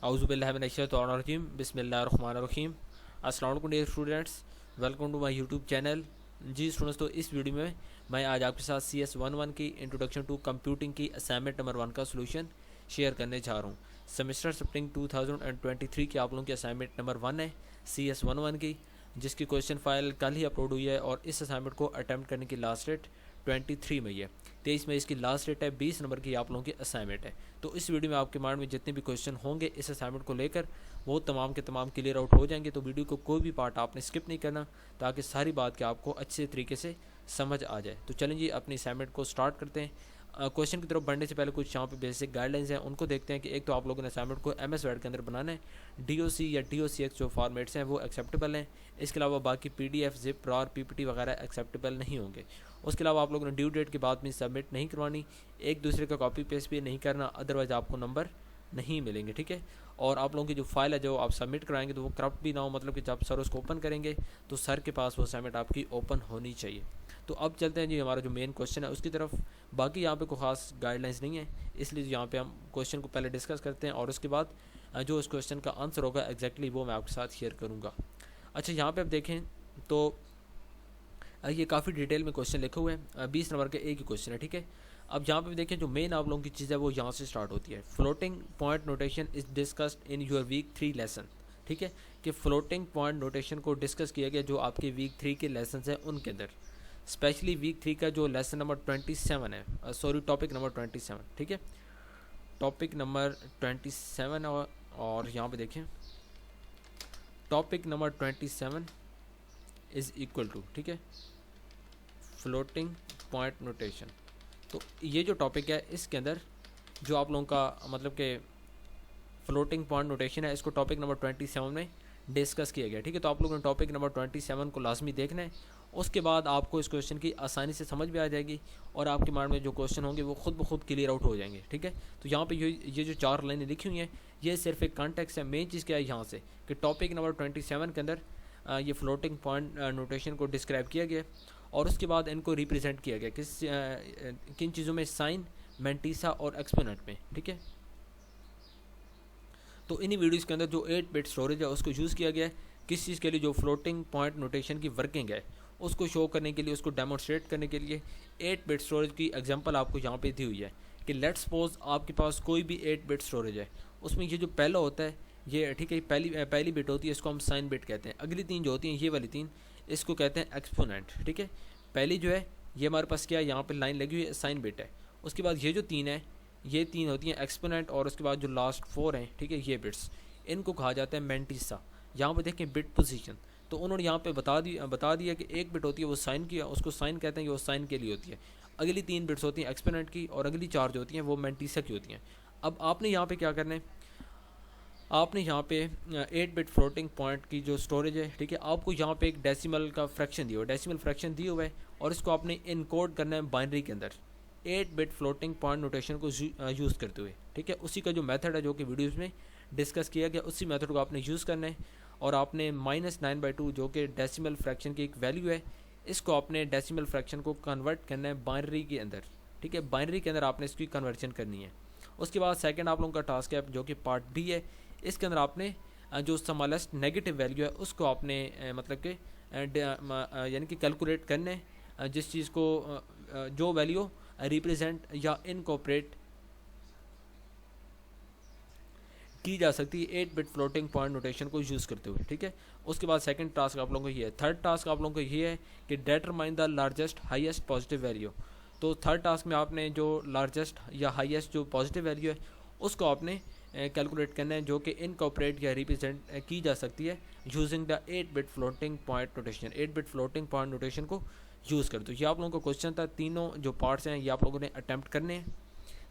औज़ुबिल्लाहिमिनश्शैतानिर्रजीम बिस्मिल्लाहिर्रहमानिर्रहीम। अस्सलाम वालेकुम dear students, welcome to my YouTube channel. जी स्टूडेंट्स, तो इस वीडियो में मैं आज आपके साथ CS11 की इंट्रोडक्शन टू कंप्यूटिंग की असाइनमेंट नंबर 1 का सोल्यूशन शेयर करने जा रहा हूँ। सेमेस्टर स्प्रिंग 2023 की आप लोगों की असाइनमेंट नंबर 1 है CS11 की, जिसकी क्वेश्चन फाइल कल ही अपलोड हुई है और इस असाइनमेंट को अटैम्प्ट करने की लास्ट डेट 23 मई है। 23 मई इसकी लास्ट डेट है। 20 नंबर की आप लोगों की असाइनमेंट है। तो इस वीडियो में आपके माइंड में जितने भी क्वेश्चन होंगे इस असाइनमेंट को लेकर वो तमाम के तमाम क्लियर आउट हो जाएंगे। तो वीडियो को कोई भी पार्ट आपने स्किप नहीं करना, ताकि सारी बात के आपको अच्छे तरीके से समझ आ जाए। तो चलें जी, अपनी असाइनमेंट को स्टार्ट करते हैं। क्वेश्चन की तरफ बढ़ने से पहले कुछ यहाँ पे बेसिक गाइडलाइंस हैं, उनको देखते हैं कि एक तो आप लोगों ने असाइनमेंट को MS वर्ड के अंदर बनाना है। DOC या DOCX जो फॉर्मेट्स हैं वो एक्सेप्टेबल हैं। इसके अलावा बाकी PDF, ZIP, RAR, PPT वगैरह एक्सेप्टेबल नहीं होंगे। उसके अलावा आप लोगों ने ड्यू डेट के बाद में सबमिट नहीं करवानी, एक दूसरे का कॉपी पेस्ट भी नहीं करना, अदरवाइज आपको नंबर नहीं मिलेंगे। ठीक है। और आप लोगों की जो फाइल है जो आप सबमिट कराएंगे तो वो करप्ट भी ना हो, मतलब कि जब सर उसको ओपन करेंगे तो सर के पास वो असाइनमेंट आपकी ओपन होनी चाहिए। तो अब चलते हैं जी हमारा जो मेन क्वेश्चन है उसकी तरफ। बाकी यहाँ पे कोई ख़ास गाइडलाइंस नहीं है, इसलिए यहाँ पे हम क्वेश्चन को पहले डिस्कस करते हैं और उसके बाद जो उस क्वेश्चन का आंसर होगा एग्जैक्टली वो मैं आपके साथ शेयर करूँगा। अच्छा, यहाँ पे आप देखें तो ये काफ़ी डिटेल में क्वेश्चन लिखे हुए हैं। 20 नंबर का एक ही क्वेश्चन है। ठीक है। अब यहाँ पे देखें जो मेन आप लोगों की चीज़ है वो यहाँ से स्टार्ट होती है। Floating point notation is discussed in your week 3 lesson. ठीक है, कि फ्लोटिंग पॉइंट नोटेशन को डिस्कस किया गया जो आपके वीक 3 के लेसन हैं उनके अंदर, स्पेशली वीक 3 का जो लेसन नंबर 27 है, सॉरी टॉपिक नंबर 27। ठीक है, टॉपिक नंबर 27 और यहाँ पे देखें topic number 27 is equal to, ठीक है, फ्लोटिंग पॉइंट नोटेशन। तो ये जो टॉपिक है इसके अंदर जो आप लोगों का मतलब कि फ्लोटिंग पॉइंट नोटेशन है इसको टॉपिक नंबर 27 में डिस्कस किया गया। ठीक है, तो आप लोगों ने टॉपिक नंबर 27 को लाजमी देखना है। उसके बाद आपको इस क्वेश्चन की आसानी से समझ भी आ जाएगी और आपके माइंड में जो क्वेश्चन होंगे वो खुद ब खुद क्लियर आउट हो जाएंगे। ठीक है, तो यहाँ पे ये जो 4 लाइनें लिखी हुई हैं ये सिर्फ एक कॉन्टेक्स्ट है। मेन चीज़ क्या है यहाँ से कि टॉपिक नंबर 27 के अंदर ये फ्लोटिंग पॉइंट नोटेशन को डिस्क्राइब किया गया और उसके बाद इनको रिप्रेजेंट किया गया किन चीज़ों में, साइन, मेंटिसा और एक्सपोनेंट में। ठीक है, तो इन्हीं वीडियोज़ के अंदर जो 8 बिट स्टोरेज है उसको यूज़ किया गया है किस चीज़ के लिए, जो फ्लोटिंग पॉइंट नोटेशन की वर्किंग है उसको शो करने के लिए, उसको डेमोन्स्ट्रेट करने के लिए 8 बिट स्टोरेज की एग्जांपल आपको यहाँ पे दी हुई है कि लेट्स सपोज आपके पास कोई भी 8 बिट स्टोरेज है, उसमें ये जो पहला होता है ये, ठीक है, पहली बिट होती है, इसको हम साइन बिट कहते हैं। अगली 3 जो होती हैं ये वाली 3 इसको कहते हैं एक्सपोनेंट। ठीक है, पहली जो है ये हमारे पास क्या है, यहाँ पर लाइन लगी हुई है, साइन बिट है। उसके बाद ये जो 3 है ये 3 होती हैं एक्सपोनेंट और उसके बाद जो लास्ट 4 हैं, ठीक है, ये बिट्स, इनको कहा जाता है मेंटिसा। यहाँ पे देखें बिट पोजीशन, तो उन्होंने यहाँ पे बता दिया कि एक बिट होती है वो साइन की, उसको साइन कहते हैं, ये वो साइन के लिए होती है। अगली 3 बिट्स होती हैं एक्सपोनेंट की और अगली 4 जो होती हैं वो मेंटिसा की होती हैं। अब आपने यहाँ पे क्या करना है, आपने यहाँ पे 8 बिट फ्लोटिंग पॉइंट की जो स्टोरेज है, ठीक है, आपको यहाँ पे एक डेसिमल का फ्रैक्शन दिया हुआ है, डेसिमल फ्रैक्शन दिया हुआ है और इसको आपने इनकोड करना है बाइनरी के अंदर 8 बिट फ्लोटिंग पॉइंट नोटेशन को यूज़ करते हुए। ठीक है, उसी का जो मेथड है जो कि वीडियोज़ में डिस्कस किया गया उसी मेथड को आपने यूज़ करना है और आपने -9/2 जो कि डेसिमल फ्रैक्शन की एक वैल्यू है, इसको आपने डेसिमल फ्रैक्शन को कन्वर्ट करना है बाइनरी के अंदर। ठीक है, बाइनरी के अंदर आपने इसकी कन्वर्जन करनी है। उसके बाद सेकंड आप लोगों का टास्क है जो कि पार्ट B है, इसके अंदर आपने जो स्मॉलेस्ट नेगेटिव वैल्यू है उसको आपने मतलब कि यानी कि कैलकुलेट करना है, जिस चीज़ को जो वैल्यू रिप्रेजेंट या इनकॉर्पोरेट की जा सकती है 8 बिट फ्लोटिंग पॉइंट नोटेशन को यूज़ करते हुए। ठीक है, उसके बाद सेकंड टास्क आप लोगों को ये है। थर्ड टास्क आप लोगों को ये है कि determine the largest highest positive value. तो थर्ड टास्क में आपने जो लार्जेस्ट या हाईएस्ट जो पॉजिटिव वैल्यू है उसको आपने कैलकुलेट करना है जो कि इनकॉर्पोरेट या रिप्रेजेंट की जा सकती है using the 8 bit floating point notation. 8 bit floating point notation को यूज़ कर दो। ये आप लोगों का क्वेश्चन था, तीनों जो पार्ट्स हैं ये आप लोगों ने अटैम्प्ट करने हैं।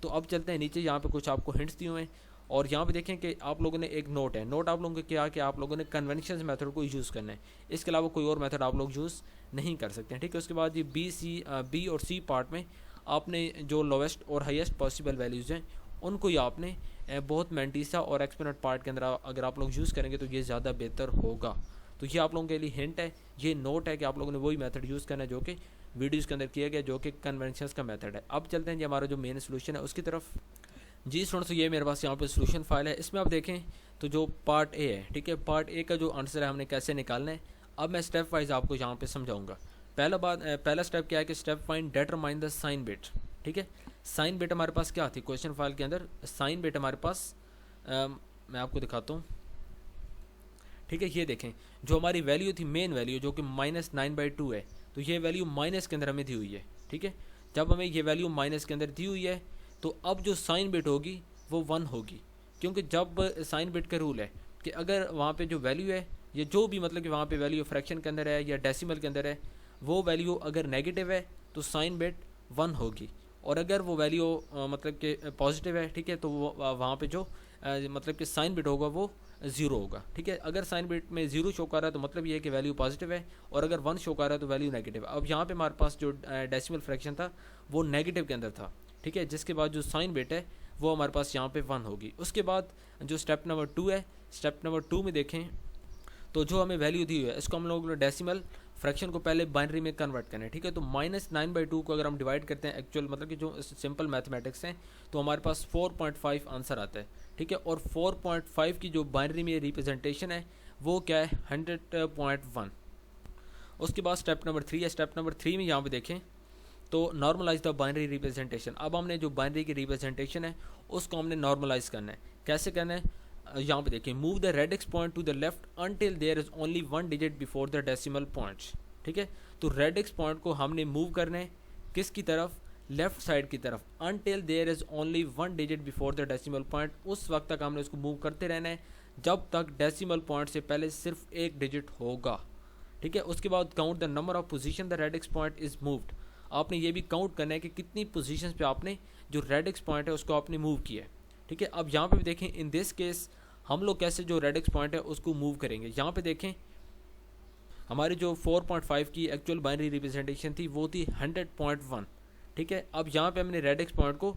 तो अब चलते हैं नीचे, यहाँ पे कुछ आपको हिंट्स दिए हुए हैं और यहाँ पे देखें कि आप लोगों ने एक नोट है, नोट आप लोगों को क्या कि आप लोगों ने कन्वेंशन मेथड को यूज़ करना है, इसके अलावा कोई और मेथड आप लोग यूज़ नहीं कर सकते हैं। ठीक है, उसके बाद ये बी और सी पार्ट में आपने जो लोवेस्ट और हाईएस्ट पॉसिबल वैल्यूज़ हैं उनको ही आपने बहुत मेंटिसा और एक्सपोनेंट पार्ट के अंदर अगर आप लोग यूज़ करेंगे तो ये ज़्यादा बेहतर होगा। तो ये आप लोगों के लिए हिंट है, ये नोट है कि आप लोगों ने वही मेथड यूज़ करना है जो कि वीडियोज़ के अंदर किया गया, जो कि कन्वेंशंस का मेथड है। अब चलते हैं जी हमारा जो मेन सोल्यूशन है उसकी तरफ। जी स्टूडेंट्स, ये मेरे पास यहाँ पे सोल्यूशन फाइल है। इसमें आप देखें तो जो पार्ट ए है, ठीक है, पार्ट ए का जो आंसर है हमने कैसे निकालना है, अब मैं स्टेप वाइज आपको यहाँ पे समझाऊंगा। पहला स्टेप क्या है कि step find determine the sign bit. ठीक है, साइन बिट हमारे पास क्या थी क्वेश्चन फाइल के अंदर, साइन बिट हमारे पास मैं आपको दिखाता हूँ। ठीक है, ये देखें जो हमारी वैल्यू थी, मेन वैल्यू जो कि -9/2 है, तो ये वैल्यू माइनस के अंदर हमें दी हुई है। ठीक है, जब हमें ये वैल्यू माइनस के अंदर दी हुई है तो अब जो साइन बिट होगी वो 1 होगी, क्योंकि जब साइन बिट का रूल है कि अगर वहाँ पे जो वैल्यू है, ये जो भी मतलब कि वहाँ पे वैल्यू फ्रैक्शन के अंदर है या डेसिमल के अंदर है, वो वैल्यू अगर नेगेटिव है तो साइन बिट 1 होगी, और अगर वो वैल्यू मतलब कि पॉजिटिव है, ठीक है, तो वो वहाँ पे जो मतलब कि साइन बिट होगा वो 0 होगा। ठीक है, अगर साइन बिट में 0 शो कर रहा है तो मतलब ये है कि वैल्यू पॉजिटिव है, और अगर 1 शो कर रहा है तो वैल्यू नेगेटिव है। अब यहाँ पे हमारे पास जो डेसिमल फ्रैक्शन था वो नेगेटिव के अंदर था। ठीक है, जिसके बाद जो साइन बिट है वो हमारे पास यहाँ पे 1 होगी। उसके बाद जो स्टेप नंबर 2 है, स्टेप नंबर 2 में देखें तो जो हमें वैल्यू दी हुई है इसको हम लोग डेसिमल फ्रैक्शन को पहले बाइनरी में कन्वर्ट करना है। ठीक है, तो -9/2 को अगर हम डिवाइड करते हैं एक्चुअल मतलब कि जो सिंपल मैथमेटिक्स हैं, तो हमारे पास 4.5 आंसर आता है। ठीक है, और 4.5 की जो बाइनरी में रिप्रेजेंटेशन है वो क्या है 100.1। उसके बाद स्टेप नंबर 3 है। स्टेप नंबर 3 में यहाँ पे देखें तो नॉर्मलाइज द बाइनरी रिप्रेजेंटेशन। अब हमने जो बाइनरी की रिप्रेजेंटेशन है उसको हमने नॉर्मलाइज करना है। कैसे करना है, यहाँ पे देखिए, move the radix point to the left until there is only 1 digit before the decimal points. ठीक है, तो रेडिक्स पॉइंट को हमने मूव करना है किसकी तरफ, लेफ्ट साइड की तरफ, until there is only 1 digit before the decimal point. उस वक्त तक हमने उसको मूव करते रहना है जब तक डेसिमल पॉइंट से पहले सिर्फ 1 डिजिट होगा। ठीक है, उसके बाद count the number of position the radix point is moved. आपने ये भी काउंट करना है कि कितनी पोजीशंस पे आपने जो रेडिक्स पॉइंट है उसको आपने मूव किया है। ठीक है, अब यहाँ पे भी देखें, इन दिस केस हम लोग कैसे जो रेडिक्स पॉइंट है उसको मूव करेंगे। यहाँ पे देखें हमारी जो 4.5 की एक्चुअल बाइनरी रिप्रेजेंटेशन थी वो थी 100.1। ठीक है, अब यहाँ पे हमने रेडिक्स पॉइंट को,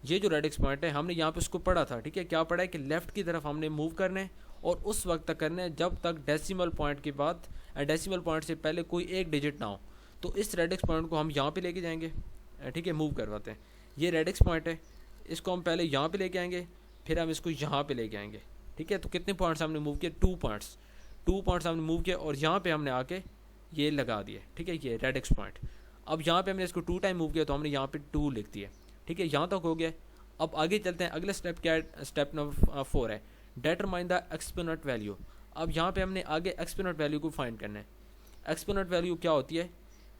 ये जो रेडिक्स पॉइंट है हमने यहाँ पे उसको पढ़ा था। ठीक है, क्या पढ़ा है कि लेफ्ट की तरफ हमने मूव करना है और उस वक्त तक करना है जब तक डेसिमल पॉइंट के बाद, डेसिमल पॉइंट से पहले कोई 1 डिजिट ना हो। तो इस रेडिक्स पॉइंट को हम यहाँ पे लेके जाएंगे। ठीक है, मूव करवाते हैं। ये रेडिक्स पॉइंट है, इसको हम पहले यहाँ पे लेके आएंगे, फिर हम इसको यहाँ पे लेके आएंगे। ठीक है, तो कितने पॉइंट्स हमने मूव किए, 2 पॉइंट्स हमने मूव किया और यहाँ पे हमने आके ये लगा दिए। ठीक है, ये रेडिक्स पॉइंट। अब यहाँ पे हमने इसको 2 टाइम मूव किया तो हमने यहाँ पे 2 लिख दिया। ठीक है, यहाँ तक हो गया। अब आगे चलते हैं, अगला स्टेप क्या है, स्टेप नंबर 4 है, डिटरमाइन द एक्सपोनेंट वैल्यू। अब यहाँ पे हमने आगे एक्सपोनेंट वैल्यू को फाइंड करना है। एक्सपोनेंट वैल्यू क्या होती है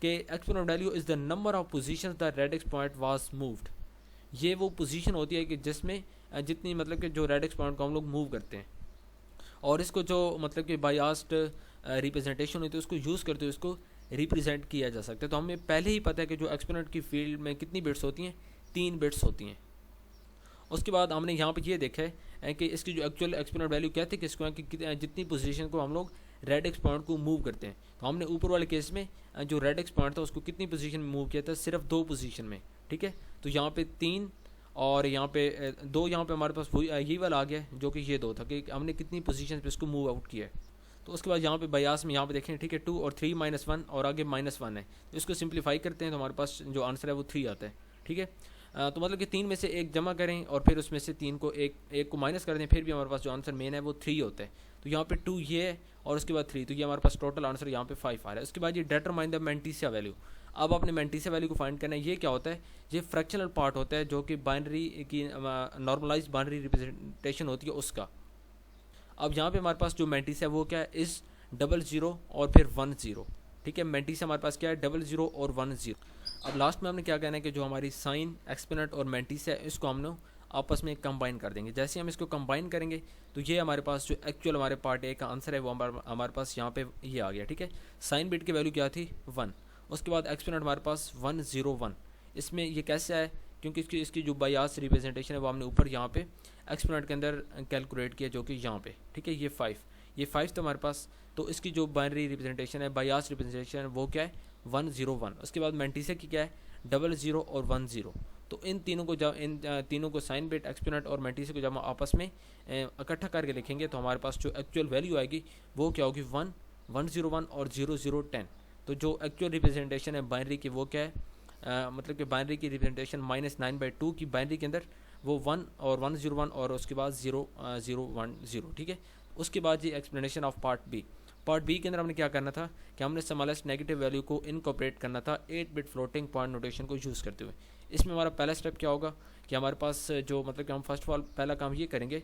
कि exponent value is the number of positions the radix point was moved. ये वो पोजीशन होती है कि जिसमें जितनी मतलब कि जो रेडिक्स पॉइंट को हम लोग मूव करते हैं, और इसको जो मतलब कि बायास्ड रिप्रेजेंटेशन होती है उसको यूज़ करते हुए इसको रिप्रेजेंट किया जा सकता है। तो हमें पहले ही पता है कि जो एक्सपोनेंट की फील्ड में कितनी बिट्स होती हैं, 3 बिट्स होती हैं। उसके बाद हमने यहाँ पे ये देखा है कि इसकी जो एक्चुअल एक्सपोनेंट वैल्यू क्या थी किसको है कि जितनी पोजीशन को हम लोग रेडिक्स पॉइंट को मूव करते हैं। तो हमने ऊपर वाले केस में जो रेडिक्स पॉइंट था उसको कितनी पोजीशन में मूव किया था, सिर्फ 2 पोजीशन में। ठीक है, तो यहाँ पे 3 और यहाँ पे 2, यहाँ पे हमारे पास यही वाला आ गया जो कि ये 2 था कि हमने कितनी पोजीशन पे इसको मूव आउट किया है। तो उसके बाद यहाँ पे बयास में यहाँ पे देखें, ठीक है, 2 और 3 -1 और आगे -1 है, तो इसको सिंप्लीफाई करते हैं तो हमारे पास जो आंसर है वो 3 आता है। ठीक है, तो मतलब कि 3 में से 1 जमा करें और फिर उसमें से 3 को एक को माइनस कर दें, फिर भी हमारे पास जो आंसर मेन है वो 3 होता है। तो यहाँ पे 2 ये है और उसके बाद 3, तो ये हमारे पास टोटल आंसर यहाँ पे 5 आ रहा है। उसके बाद ये डिटरमाइन द मैंटिसिया वैल्यू। अब आपने मैंटिसिया वैल्यू को फाइंड करना है। ये क्या होता है, ये फ्रैक्शनल पार्ट होता है जो कि बाइनरी की नॉर्मलाइज बाइनरी रिप्रेजेंटेशन होती है उसका। अब यहाँ पे हमारे पास जो मैंटिसिया है वो क्या है, इस 00 और फिर 10। ठीक है, मैंटिसिया हमारे पास क्या है, 00 और 10। अब लास्ट में हमने क्या कहना है कि जो हमारी साइन, एक्सपोनेंट और मैंटिसिया है इसको हमने आपस में कंबाइन कर देंगे। जैसे हम इसको कंबाइन करेंगे तो ये हमारे पास जो एक्चुअल हमारे पार्ट ए का आंसर है वो हमारे पास यहाँ पे ये आ गया। ठीक है, साइन बिट की वैल्यू क्या थी 1, उसके बाद एक्सपोनेंट हमारे पास 101। इसमें ये कैसे आया, क्योंकि इसकी जो बायास रिप्रेजेंटेशन है वो हमने ऊपर यहाँ पे एक्सपोनेंट के अंदर कैलकुलेट किया जो कि यहाँ पे। ठीक है, ये 5 तो हमारे पास, तो इसकी जो बाइनरी रिप्रेजेंटेशन है, बायास रिप्रेजेंटेशन वो क्या है 101। उसके बाद मैंटिसिया की क्या है 00 और 10। तो इन तीनों को साइन बिट, एक्सपोनेंट और मैंटिसिया को जब हम आपस में इकट्ठा करके लिखेंगे तो हमारे पास जो एक्चुअल वैल्यू आएगी वो क्या होगी 1, 101 और 0010। तो जो एक्चुअल रिप्रेजेंटेशन है बाइनरी की वो क्या है, मतलब कि बाइनरी की रिप्रेजेंटेशन -9/2 की बाइनरी के अंदर वो 1 और 101 और उसके बाद 0010, ठीक है। उसके बाद जी explanation of part B. Part B के अंदर हमने क्या करना था कि हमने स्मॉलेस्ट नेगेटिव वैल्यू को इनकॉर्पोरेट करना था 8 बिट फ्लोटिंग पॉइंट नोटेशन को यूज़ करते हुए। इसमें हमारा पहला स्टेप क्या होगा कि हमारे पास जो मतलब कि हम फर्स्ट ऑफ ऑल पहला काम ये करेंगे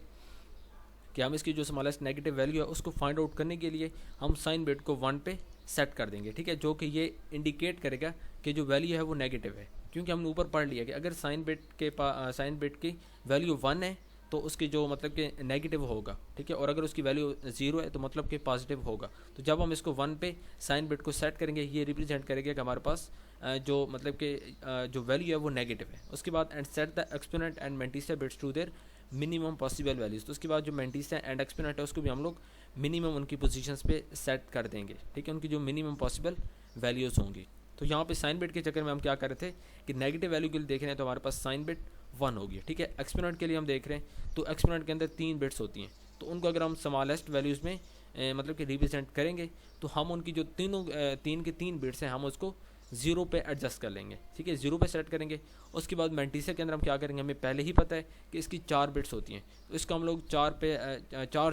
कि हम इसकी जो स्मॉलेस्ट नेगेटिव वैल्यू है उसको फाइंड आउट करने के लिए हम साइन बिट को 1 पे सेट कर देंगे, ठीक है, जो कि ये इंडिकेट करेगा कि जो वैल्यू है वो नेगेटिव है, क्योंकि हमने ऊपर पढ़ लिया कि अगर साइन बिट की वैल्यू 1 है तो उसकी जो मतलब कि नेगेटिव होगा, ठीक है, और अगर उसकी वैल्यू 0 है तो मतलब कि पॉजिटिव होगा। तो जब हम इसको 1 पे साइन बिट को सेट करेंगे ये रिप्रेजेंट करेगा कि हमारे पास जो मतलब कि जो वैल्यू है वो नेगेटिव है। उसके बाद and set the exponent and mantissa bits to their minimum possible values. तो उसके बाद जो मेंटिसा एंड एक्सपोनेंट है उसको भी हम लोग मिनिमम उनकी पोजीशंस पे सेट कर देंगे, ठीक है, उनकी जो मिनिमम पॉसिबल वैल्यूज़ होंगी। तो यहाँ पे साइन बिट के चक्कर में हम क्या कर रहे थे कि नेगेटिव वैल्यू के लिए देख रहे हैं तो हमारे पास साइन बिट 1 होगी, ठीक है। एक्सपोनेंट के लिए हम देख रहे हैं तो एक्सपोनेंट के अंदर 3 बिट्स होती हैं, तो उनको अगर हम स्मॉलेस्ट वैल्यूज़ में मतलब कि रिप्रेजेंट करेंगे तो हम उनकी जो तीन के 3 बिट्स हैं हम उसको 0 पे एडजस्ट कर लेंगे, ठीक है, 0 पे सेट करेंगे। उसके बाद मेंटिसा के अंदर हम क्या करेंगे, हमें पहले ही पता है कि इसकी 4 बिट्स होती हैं, तो इसको हम लोग 4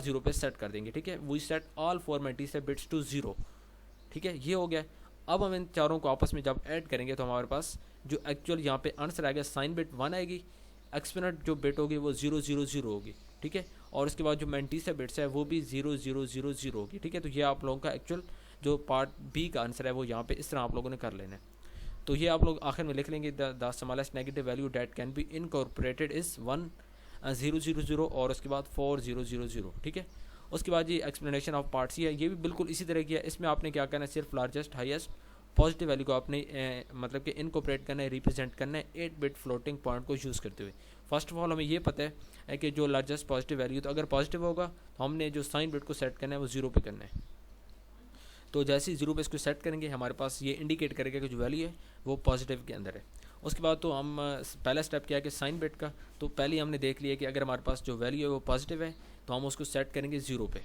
0 पे सेट कर देंगे, ठीक है। We set all four mantissa bits to 0, ठीक है, ये हो गया। अब हम इन चारों को आपस में जब ऐड करेंगे तो हमारे पास जो एक्चुअल यहाँ पे आंसर आएगा साइन बिट 1 आएगी, एक्सपोनेंट जो बिट होगी वो 0 0 0 होगी, ठीक है, और उसके बाद जो मेंटिसा बिट्स है वो भी 0 0 0 0 होगी, ठीक है। तो ये आप लोगों का एक्चुअल जो पार्ट बी का आंसर है वो यहाँ पे इस तरह आप लोगों ने कर लेना है। तो ये आप लोग आखिर में लिख लेंगे the smallest negative value that can be incorporated is 1 0 0 0 और उसके बाद 4 0 0 0, ठीक है। उसके बाद ये एक्सप्लेनेशन ऑफ पार्ट सी है, ये भी बिल्कुल इसी तरह की है। इसमें आपने क्या करना है, सिर्फ लार्जेस्ट हाईएस्ट पॉजिटिव वैल्यू को आपने मतलब कि इनकॉर्पोरेट करना है, रिप्रेजेंट करना है 8 बिट फ्लोटिंग पॉइंट को यूज़ करते हुए। फर्स्ट ऑफ ऑल हमें ये पता है कि जो लार्जेस्ट पॉजिटिव वैल्यू, तो अगर पॉजिटिव होगा तो हमने जो साइन बिट को सेट करना है वो 0 पे करना है। तो जैसे ही 0 पे इसको सेट करेंगे हमारे पास ये इंडिकेट करेगा कि जो वैल्यू है वो पॉजिटिव के अंदर है। उसके बाद तो हम पहला स्टेप क्या है कि साइन बिट का, तो पहले हमने देख लिया कि अगर हमारे पास जो वैल्यू है वो पॉजिटिव है तो हम उसको सेट करेंगे 0 पे।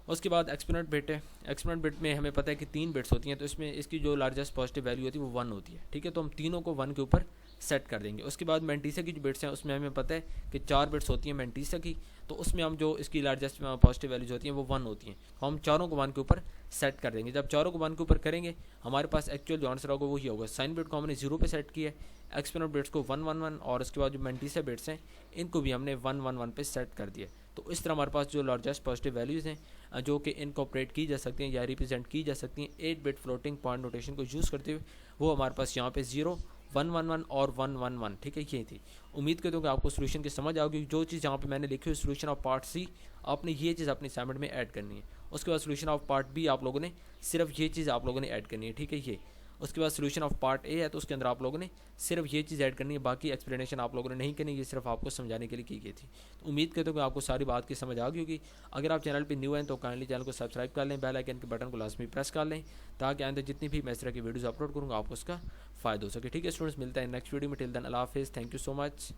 उसके बाद एक्सपोनेंट बिट है, एक्सपोनेंट बिट में हमें पता है कि 3 बिट्स होती हैं, तो इसमें इसकी जो लार्जेस्ट पॉजिटिव वैल्यू होती है वो 1 होती है, ठीक है, तो हम तीनों को 1 के ऊपर सेट कर देंगे। उसके बाद मेंटिसा की जो बिट्स हैं उसमें हमें पता है कि 4 बिट्स होती हैं मेंटिसा की, तो उसमें हम जो इसकी लार्जेस्ट पॉजिटिव वैल्यूज होती हैं वो 1 होती हैं, तो हम चारों को 1 के ऊपर सेट कर देंगे। जब चारों को 1 के ऊपर करेंगे हमारे पास एक्चुअल जो आंसर होगा वही होगा। साइन बिट को हमने 0 पे सेट किया है, एक्सपोनेंट बिट्स को 1 1 1 और उसके बाद जो मेंटिसा बिट्स हैं इनको भी हमने 1 1 1 पे सेट कर दिया। तो इस तरह हमारे पास जो लार्जेस्ट पॉजिटिव वैल्यूज़ हैं जो कि इनकॉर्पोरेट की जा सकती हैं या रिप्रेजेंट की जा सकती हैं 8 बिट फ्लोटिंग पॉइंट नोटेशन को यूज़ करते हुए, वो हमारे पास यहाँ पे 0 1 1 1 और 1 1 1, ठीक है, ये थी। उम्मीद करता हूँ कि आपको सोल्यूशन की समझ आओगी। जो चीज़ यहाँ पे मैंने लिखी हुई सोल्यूशन ऑफ पार्ट सी, आपने ये चीज़ अपनी असाइनमेंट में ऐड करनी है। उसके बाद सोल्यूशन ऑफ पार्ट बी आप लोगों ने सिर्फ ये चीज़ आप लोगों ने ऐड करनी है, ठीक है, ये। उसके बाद सोल्यूशन ऑफ पार्ट ए है तो उसके अंदर आप लोगों ने सिर्फ ये चीज़ ऐड करनी है, बाकी एक्सप्लेनेशन आप लोगों ने नहीं करनी, ये सिर्फ आपको समझाने के लिए की गई थी। तो उम्मीद करता हूँ कि आपको सारी बात की समझ आ गई होगी। अगर आप चैनल पे न्यू हैं तो काइंडली चैनल को सब्सक्राइब कर लें, बेल आइकन के बटन को लाजमी प्रेस कर लें, ताकि आइंदा जितनी भी मैं इस तरह की वीडियोज़ अपलोड करूँगा आपको उसका फ़ायदा हो सके, ठीक है स्टूडेंट्स। मिलता है नेक्स्ट वीडियो में, टिल देन अल्लाह हाफिज़, थैंक यू सो मच।